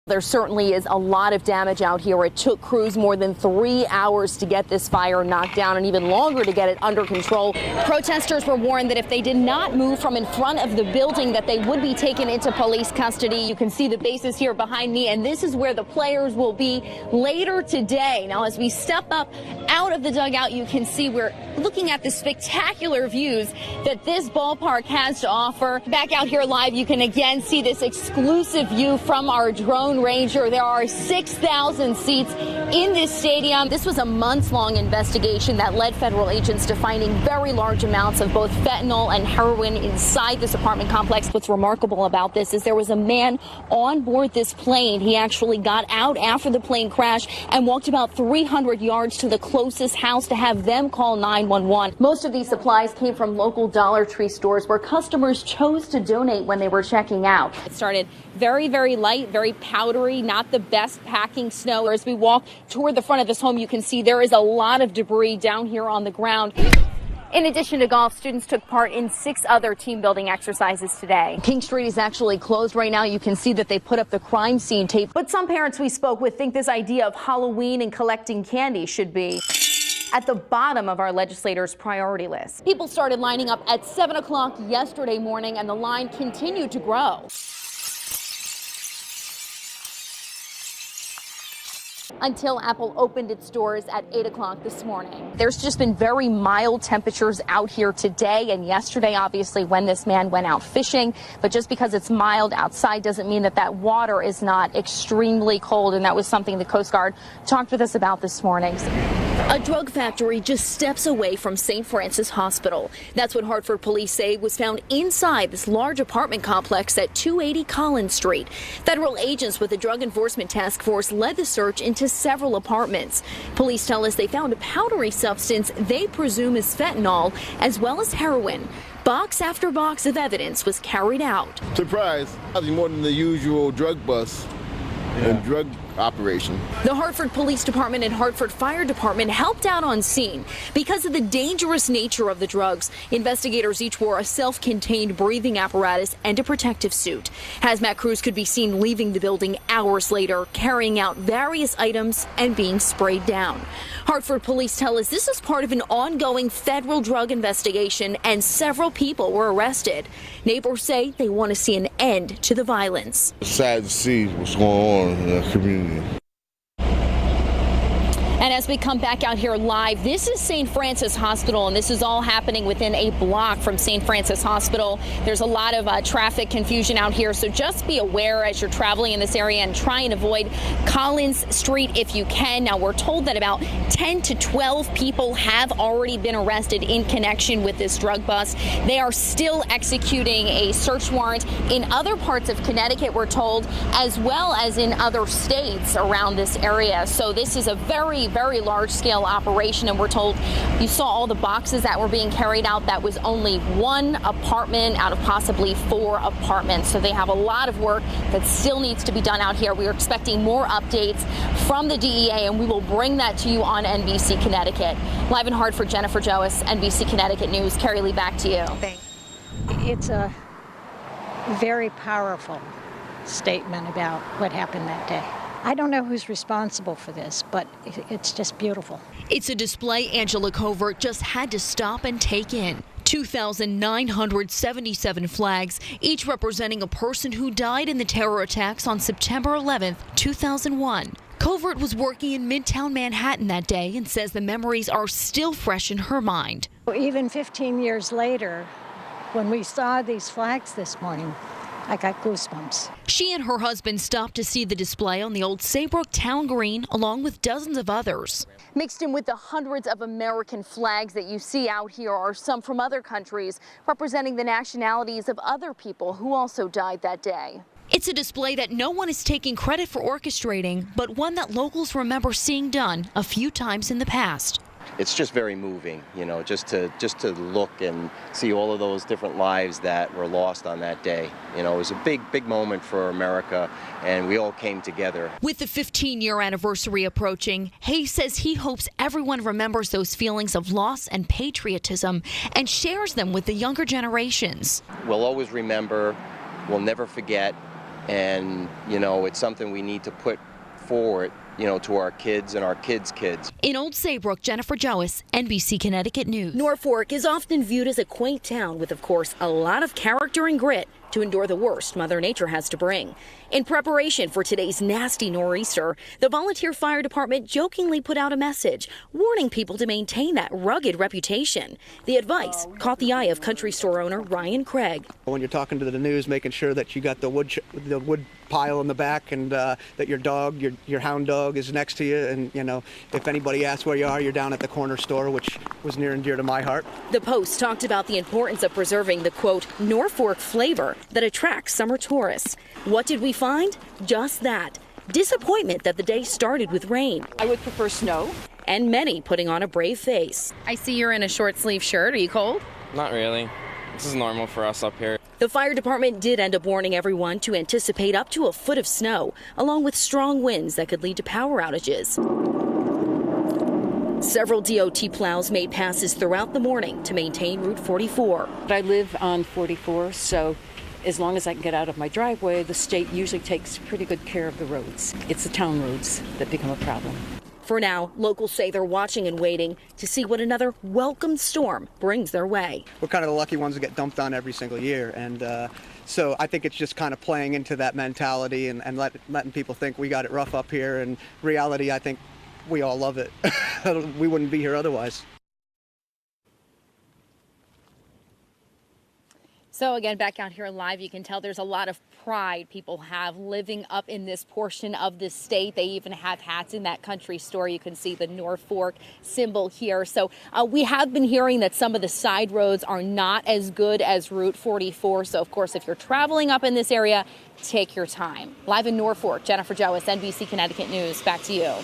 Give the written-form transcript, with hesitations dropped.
There certainly is a lot of damage out here. It took crews more than 3 hours to get this fire knocked down and even longer to get it under control. Protesters were warned that if they did not move from in front of the building that they would be taken into police custody. You can see the bases here behind me, and this is where the players will be later today. Now, as we step up out of the dugout, you can see we're looking at the spectacular views that this ballpark has to offer. Back out here live, you can again see this exclusive view from our drone Ranger. There are 6,000 seats in this stadium. This was a months-long investigation that led federal agents to finding very large amounts of both fentanyl and heroin inside this apartment complex. What's remarkable about this is there was a man on board this plane. He actually got out after the plane crashed and walked about 300 yards to the closest house to have them call 911. Most of these supplies came from local Dollar Tree stores where customers chose to donate when they were checking out. It started very, very light, very powdery, not the best packing snow. As we walk toward the front of this home, you can see there is a lot of debris down here on the ground. In addition to golf, students took part in 6 other team building exercises today. King Street is actually closed right now. You can see that they put up the crime scene tape. But some parents we spoke with think this idea of Halloween and collecting candy should be at the bottom of our legislators' priority list. People started lining up at 7 o'clock yesterday morning, and the line continued to grow until Apple opened its doors at 8 o'clock this morning. There's just been very mild temperatures out here today and yesterday, obviously, when this man went out fishing. But just because it's mild outside doesn't mean that that water is not extremely cold. And that was something the Coast Guard talked with us about this morning. A drug factory just steps away from St. Francis Hospital. That's what Hartford police say was found inside this large apartment complex at 280 Collins Street. Federal agents with the Drug Enforcement Task Force led the search into several apartments. Police tell us they found a powdery substance they presume is fentanyl, as well as heroin. Box after box of evidence was carried out. Surprise, nothing more than the usual drug bust and drug operation. The Hartford Police Department and Hartford Fire Department helped out on scene. Because of the dangerous nature of the drugs, investigators each wore a self-contained breathing apparatus and a protective suit. Hazmat crews could be seen leaving the building hours later, carrying out various items and being sprayed down. Hartford police tell us this is part of an ongoing federal drug investigation, and several people were arrested. Neighbors say they want to see an end to the violence. It's sad to see what's going on in the community. And as we come back out here live, this is St. Francis Hospital, and this is all happening within a block from St. Francis Hospital. There's a lot of traffic confusion out here, so just be aware as you're traveling in this area and try and avoid Collins Street if you can. Now, we're told that about 10 to 12 people have already been arrested in connection with this drug bust. They are still executing a search warrant in other parts of Connecticut, we're told, as well as in other states around this area. So this is a very large-scale operation, and we're told you saw all the boxes that were being carried out. That was only one apartment out of possibly 4 apartments. So they have a lot of work that still needs to be done out here. We are expecting more updates from the DEA, and we will bring that to you on NBC Connecticut. Live in Hartford, Jennifer Joas, NBC Connecticut News. Carrie Lee, back to you. Thanks. It's a very powerful statement about what happened that day. I don't know who's responsible for this, but it's just beautiful. It's a display Angela Covert just had to stop and take in. 2,977 flags, each representing a person who died in the terror attacks on September 11th, 2001. Covert was working in Midtown Manhattan that day and says the memories are still fresh in her mind. Even 15 years later, when we saw these flags this morning, I got goosebumps. She and her husband stopped to see the display on the old Saybrook Town Green, along with dozens of others. Mixed in with the hundreds of American flags that you see out here are some from other countries, representing the nationalities of other people who also died that day. It's a display that no one is taking credit for orchestrating, but one that locals remember seeing done a few times in the past. It's just very moving, you know, just to look and see all of those different lives that were lost on that day. You know, it was a big moment for America, and we all came together. With the 15-year anniversary approaching, Hayes says he hopes everyone remembers those feelings of loss and patriotism and shares them with the younger generations. We'll always remember, we'll never forget, And, you know, it's something we need to put forward, you know, to our kids and our kids' kids. In Old Saybrook, Jennifer Joas, NBC Connecticut News. Norfolk is often viewed as a quaint town with, of course, a lot of character and grit to endure the worst Mother Nature has to bring. In preparation for today's nasty nor'easter, the volunteer fire department jokingly put out a message warning people to maintain that rugged reputation. The advice caught the eye of country store owner Ryan Craig. When you're talking to the news, making sure that you got the wood pile in the back, and that your dog, your hound dog, is next to you. And you know, if anybody asks where you are, you're down at the corner store, which was near and dear to my heart. The Post talked about the importance of preserving the quote Norfolk flavor that attracts summer tourists. What did we find? Just that. Disappointment that the day started with rain. I would prefer snow. And many putting on a brave face. I see you're in a short sleeve shirt. Are you cold? Not really. This is normal for us up here. The fire department did end up warning everyone to anticipate up to a foot of snow, along with strong winds that could lead to power outages. Several DOT plows made passes throughout the morning to maintain Route 44. I live on 44, so as long as I can get out of my driveway, the state usually takes pretty good care of the roads. It's the town roads that become a problem. For now, locals say they're watching and waiting to see what another welcome storm brings their way. We're kind of the lucky ones that get dumped on every single year, and so I think it's just kind of playing into that mentality and letting people think we got it rough up here. And reality, I think we all love it. We wouldn't be here otherwise. So again, back out here live, you can tell there's a lot of pride people have living up in this portion of the state. They even have hats in that country store. You can see the Norfolk symbol here. So we have been hearing that some of the side roads are not as good as Route 44. So, of course, if you're traveling up in this area, take your time. Live in Norfolk, Jennifer Joas, NBC Connecticut News. Back to you.